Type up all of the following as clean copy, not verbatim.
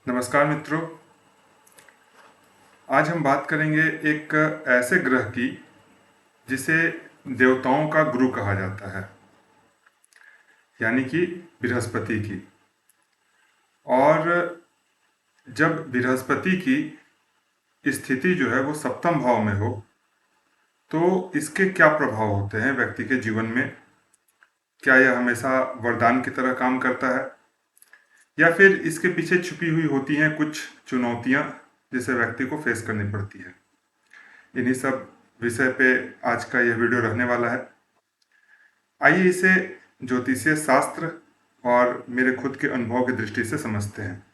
नमस्कार मित्रों। आज हम बात करेंगे एक ऐसे ग्रह की जिसे देवताओं का गुरु कहा जाता है, यानी कि बृहस्पति की। और जब बृहस्पति की स्थिति जो है वो सप्तम भाव में हो तो इसके क्या प्रभाव होते हैं व्यक्ति के जीवन में। क्या यह हमेशा वरदान की तरह काम करता है या फिर इसके पीछे छुपी हुई होती हैं कुछ चुनौतियां जिसे व्यक्ति को फेस करनी पड़ती है। इन्हीं सब विषय पे आज का यह वीडियो रहने वाला है। आइए इसे ज्योतिषीय शास्त्र और मेरे खुद के अनुभव की दृष्टि से समझते हैं।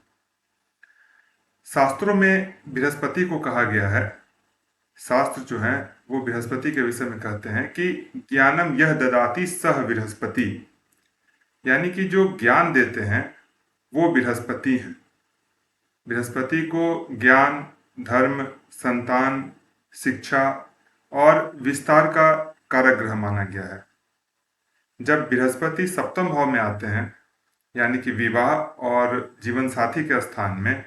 शास्त्रों में बृहस्पति को कहा गया है, शास्त्र जो है वो बृहस्पति के विषय में कहते हैं कि ज्ञानम यह ददाति सह बृहस्पति, यानी कि जो ज्ञान देते हैं वो बृहस्पति हैं। बृहस्पति को ज्ञान, धर्म, संतान, शिक्षा और विस्तार का कारक ग्रह माना गया है। जब बृहस्पति सप्तम भाव में आते हैं, यानी कि विवाह और जीवन साथी के स्थान में,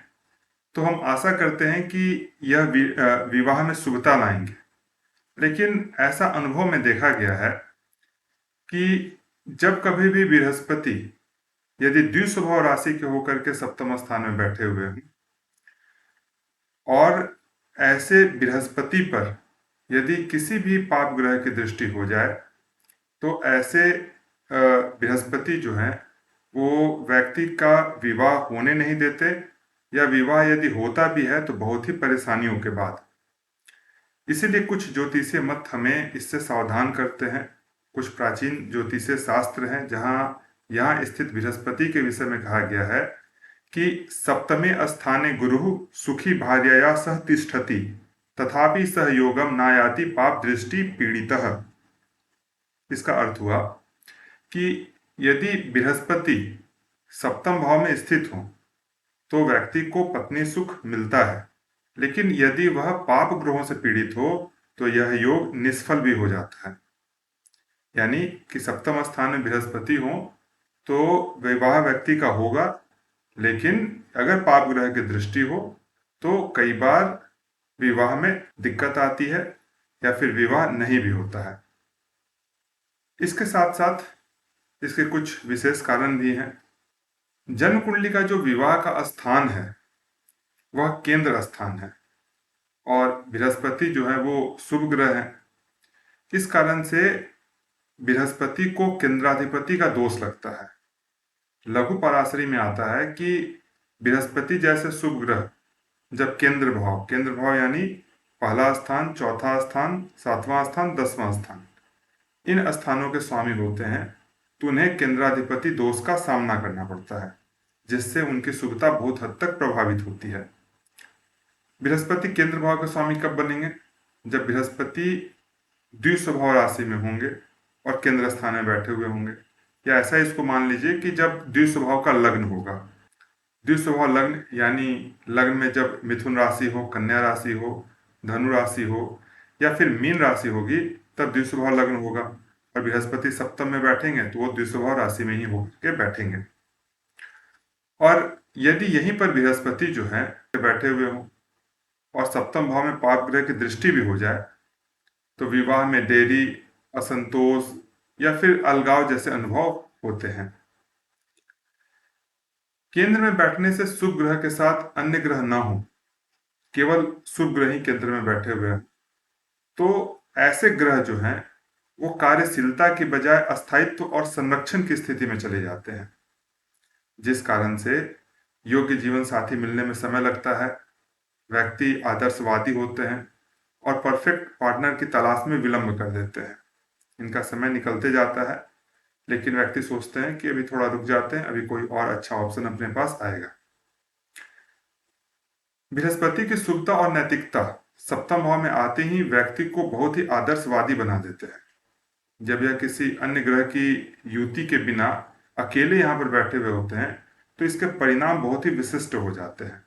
तो हम आशा करते हैं कि यह विवाह में शुभता लाएंगे। लेकिन ऐसा अनुभव में देखा गया है कि जब कभी भी बृहस्पति यदि द्विस्वभाव राशि के होकर के सप्तम स्थान में बैठे हुए हैं और ऐसे बृहस्पति पर यदि किसी भी पाप ग्रह की दृष्टि हो जाए तो ऐसे बृहस्पति जो हैं वो व्यक्ति का विवाह होने नहीं देते, या विवाह यदि होता भी है तो बहुत ही परेशानियों के बाद। इसीलिए कुछ ज्योतिषीय मत हमें इससे सावधान करते हैं। कुछ प्राचीन ज्योतिषीय शास्त्र हैं जहाँ यहाँ स्थित बृहस्पति के विषय में कहा गया है कि सप्तमे स्थाने गुरु सुखी भार्यया सह तिष्ठति तथापि सह योगम नायाति पाप दृष्टि पीड़ितः। इसका अर्थ हुआ कि यदि बृहस्पति सप्तम भाव में स्थित हो तो व्यक्ति को पत्नी सुख मिलता है, लेकिन यदि वह पाप ग्रहों से पीड़ित हो तो यह योग निष्फल भी हो जाता है। यानी कि सप्तम स्थान में बृहस्पति हो तो विवाह व्यक्ति का होगा, लेकिन अगर पाप ग्रह की दृष्टि हो तो कई बार विवाह में दिक्कत आती है या फिर विवाह नहीं भी होता है। इसके साथ साथ इसके कुछ विशेष कारण भी हैं। जन्म कुंडली का जो विवाह का स्थान है वह केंद्र स्थान है और बृहस्पति जो है वो शुभ ग्रह है। इस कारण से बृहस्पति को केंद्राधिपति का दोष लगता है। लघु पराशरी में आता है कि बृहस्पति जैसे शुभ ग्रह जब केंद्र भाव यानी पहला स्थान, चौथा स्थान, सातवां स्थान, 10वां स्थान, इन स्थानों के स्वामी होते हैं तो उन्हें केंद्राधिपति दोष का सामना करना पड़ता है, जिससे उनकी शुभता बहुत हद तक प्रभावित होती है। बृहस्पति केंद्र भाव के स्वामी कब बनेंगे? जब बृहस्पति द्विस्वभाव राशि में होंगे और केंद्र स्थान में बैठे हुए होंगे, या ऐसा इसको मान लीजिए कि जब द्विस्वभाव का लग्न होगा। द्विस्वभाव लग्न यानी लग्न में जब मिथुन राशि हो, कन्या राशि हो, धनु राशि हो या फिर मीन राशि होगी तब द्विस्वभाव लग्न होगा, और बृहस्पति सप्तम में बैठेंगे तो वो द्विस्वभाव राशि में ही होकर बैठेंगे। और यदि यहीं पर बृहस्पति जो है बैठे हुए हों और सप्तम भाव में पाप ग्रह की दृष्टि भी हो जाए तो विवाह में देरी, असंतोष या फिर अलगाव जैसे अनुभव होते हैं। केंद्र में बैठने से शुभ ग्रह के साथ अन्य ग्रह ना हो, केवल शुभ ग्रह ही केंद्र में बैठे हुए हैं, तो ऐसे ग्रह जो हैं वो कार्यशीलता की बजाय अस्थायित्व और संरक्षण की स्थिति में चले जाते हैं, जिस कारण से योग्य जीवन साथी मिलने में समय लगता है। व्यक्ति आदर्शवादी होते हैं और परफेक्ट पार्टनर की तलाश में विलंब कर देते हैं। इनका समय निकलते जाता है, लेकिन व्यक्ति सोचते हैं कि अभी थोड़ा रुक जाते हैं, अभी कोई और अच्छा ऑप्शन अपने पास आएगा। बृहस्पति की शुभता और नैतिकता सप्तम भाव में आते ही व्यक्ति को बहुत ही आदर्शवादी बना देते हैं। जब यह किसी अन्य ग्रह की युति के बिना अकेले यहाँ पर बैठे हुए होते हैं तो इसके परिणाम बहुत ही विशिष्ट हो जाते हैं।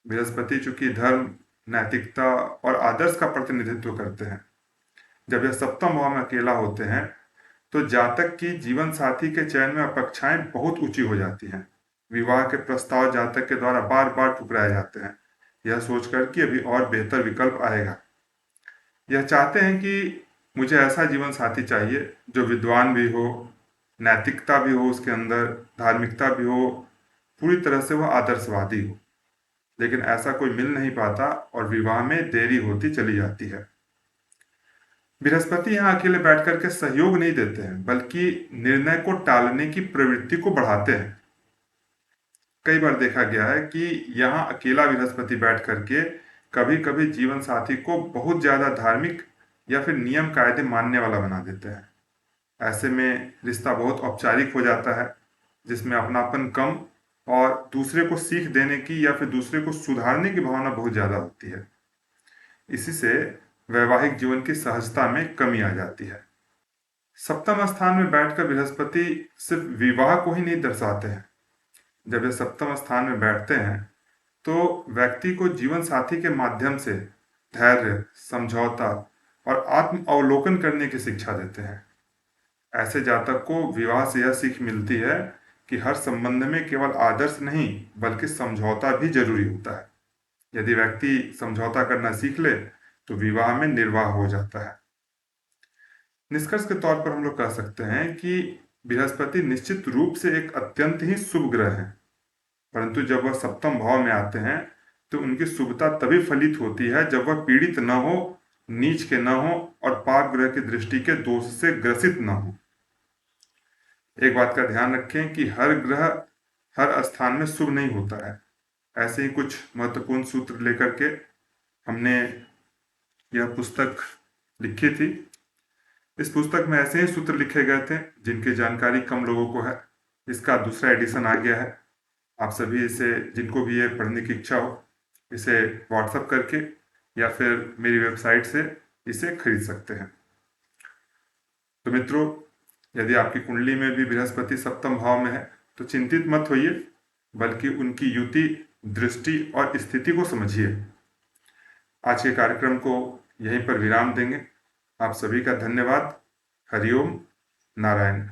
बृहस्पति चूंकि धर्म, नैतिकता और आदर्श का प्रतिनिधित्व करते हैं, जब यह सप्तम भाव में अकेला होते हैं तो जातक की जीवन साथी के चयन में अपेक्षाएं बहुत ऊंची हो जाती हैं। विवाह के प्रस्ताव जातक के द्वारा बार बार ठुकराए जाते हैं, यह सोचकर कि अभी और बेहतर विकल्प आएगा। यह चाहते हैं कि मुझे ऐसा जीवन साथी चाहिए जो विद्वान भी हो, नैतिकता भी हो उसके अंदर, धार्मिकता भी हो, पूरी तरह से वह आदर्शवादी हो। लेकिन ऐसा कोई मिल नहीं पाता और विवाह में देरी होती चली जाती है। बृहस्पति यहाँ अकेले बैठ करके सहयोग नहीं देते हैं, बल्कि निर्णय को टालने की प्रवृत्ति को बढ़ाते हैं। कई बार देखा गया है कि यहाँ अकेला बृहस्पति बैठ करके कभी कभी जीवन साथी को बहुत ज्यादा धार्मिक या फिर नियम कायदे मानने वाला बना देते हैं। ऐसे में रिश्ता बहुत औपचारिक हो जाता है, जिसमें अपनापन कम और दूसरे को सीख देने की या फिर दूसरे को सुधारने की भावना बहुत ज्यादा होती है। इसी से वैवाहिक जीवन की सहजता में कमी आ जाती है। सप्तम स्थान में बैठकर बृहस्पति सिर्फ विवाह को ही नहीं दर्शाते हैं। जब ये सप्तम स्थान में बैठते हैं तो व्यक्ति को जीवन साथी के माध्यम से धैर्य, समझौता और आत्म अवलोकन करने की शिक्षा देते हैं। ऐसे जातक को विवाह से यह सीख मिलती है कि हर संबंध में केवल आदर्श नहीं बल्कि समझौता भी जरूरी होता है। यदि व्यक्ति समझौता करना सीख ले तो विवाह में निर्वाह हो जाता है। निष्कर्ष के तौर पर हम लोग कह सकते हैं कि बृहस्पति निश्चित रूप से एक अत्यंत ही शुभ ग्रह है, परंतु जब वह सप्तम भाव में आते हैं तो उनकी शुभता तभी फलित होती है जब वह पीड़ित न हो, नीच के न हो और पाप ग्रह की दृष्टि के दोष से ग्रसित न हो। एक बात का ध्यान रखें कि हर ग्रह हर स्थान में शुभ नहीं होता है। ऐसे ही कुछ महत्वपूर्ण सूत्र लेकर के हमने यह पुस्तक लिखी थी। इस पुस्तक में ऐसे ही सूत्र लिखे गए थे जिनकी जानकारी कम लोगों को है। इसका दूसरा एडिशन आ गया है। आप सभी इसे, जिनको भी ये पढ़ने की इच्छा हो, इसे व्हाट्सएप करके या फिर मेरी वेबसाइट से इसे खरीद सकते हैं। तो मित्रों, यदि आपकी कुंडली में भी बृहस्पति सप्तम भाव में है तो चिंतित मत होइए, बल्कि उनकी युति, दृष्टि और स्थिति को समझिए। आज के कार्यक्रम को यहीं पर विराम देंगे। आप सभी का धन्यवाद। हरिओम नारायण।